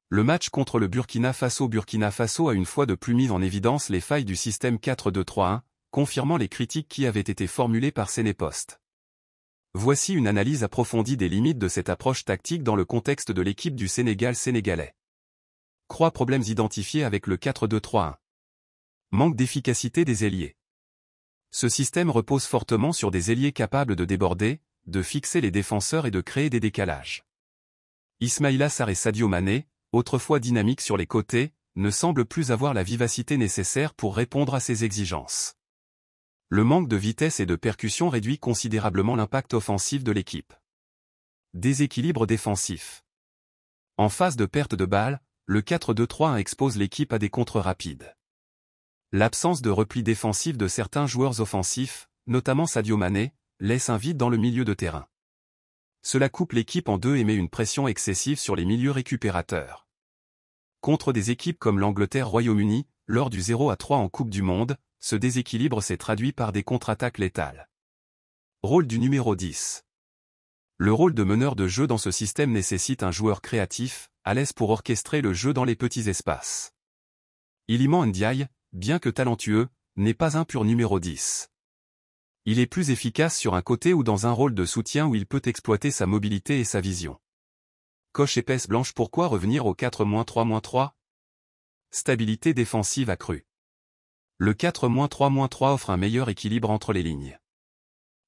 Le match contre le Burkina Faso a une fois de plus mis en évidence les failles du système 4-2-3-1, confirmant les critiques qui avaient été formulées par Sénépost. Voici une analyse approfondie des limites de cette approche tactique dans le contexte de l'équipe du Sénégal sénégalais. Problèmes identifiés avec le 4-2-3-1. Manque d'efficacité des ailiers. Ce système repose fortement sur des ailiers capables de déborder, de fixer les défenseurs et de créer des décalages. Ismaïla Sarr et Sadio Mané, autrefois dynamiques sur les côtés, ne semblent plus avoir la vivacité nécessaire pour répondre à ces exigences. Le manque de vitesse et de percussion réduit considérablement l'impact offensif de l'équipe. Déséquilibre défensif. En phase de perte de balle, le 4-2-3-1 expose l'équipe à des contres rapides. L'absence de repli défensif de certains joueurs offensifs, notamment Sadio Mané, laisse un vide dans le milieu de terrain. Cela coupe l'équipe en deux et met une pression excessive sur les milieux récupérateurs. Contre des équipes comme l'Angleterre-Royaume-Uni, lors du 0-3 en Coupe du Monde, ce déséquilibre s'est traduit par des contre-attaques létales. Rôle du numéro 10. Le rôle de meneur de jeu dans ce système nécessite un joueur créatif, à l'aise pour orchestrer le jeu dans les petits espaces. Iliman Ndiaye, bien que talentueux, n'est pas un pur numéro 10. Il est plus efficace sur un côté ou dans un rôle de soutien où il peut exploiter sa mobilité et sa vision. Coche épaisse blanche. Pourquoi revenir au 4-3-3? Stabilité défensive accrue. Le 4-3-3 offre un meilleur équilibre entre les lignes.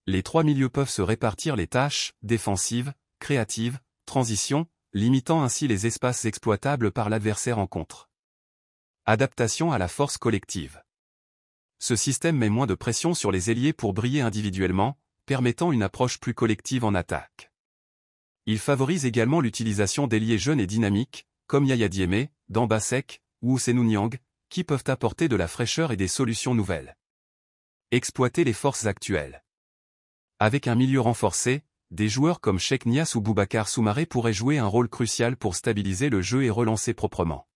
Les trois milieux peuvent se répartir les tâches, défensives, créatives, transition, limitant ainsi les espaces exploitables par l'adversaire en contre. Adaptation à la force collective. Ce système met moins de pression sur les ailiers pour briller individuellement, permettant une approche plus collective en attaque. Il favorise également l'utilisation d'ailiers jeunes et dynamiques, comme Yaya Diémé, Damba Seck, ou Ousseynou Niang, qui peuvent apporter de la fraîcheur et des solutions nouvelles. Exploiter les forces actuelles. Avec un milieu renforcé, des joueurs comme Cheikh Niasse ou Boubacar Soumaré pourraient jouer un rôle crucial pour stabiliser le jeu et relancer proprement.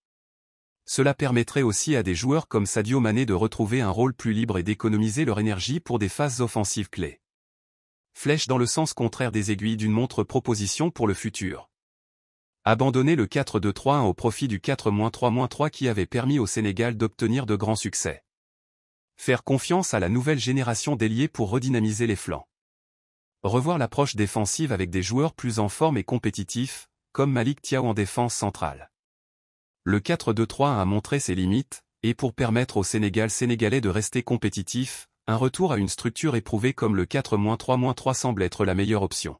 Cela permettrait aussi à des joueurs comme Sadio Mané de retrouver un rôle plus libre et d'économiser leur énergie pour des phases offensives clés. Flèche dans le sens contraire des aiguilles d'une montre. Proposition pour le futur. Abandonner le 4-2-3-1 au profit du 4-3-3 qui avait permis au Sénégal d'obtenir de grands succès. Faire confiance à la nouvelle génération d'ailiers pour redynamiser les flancs. Revoir l'approche défensive avec des joueurs plus en forme et compétitifs, comme Malick Thiaw en défense centrale. Le 4-2-3-1 a montré ses limites, et pour permettre au Sénégal sénégalais de rester compétitif, un retour à une structure éprouvée comme le 4-3-3 semble être la meilleure option.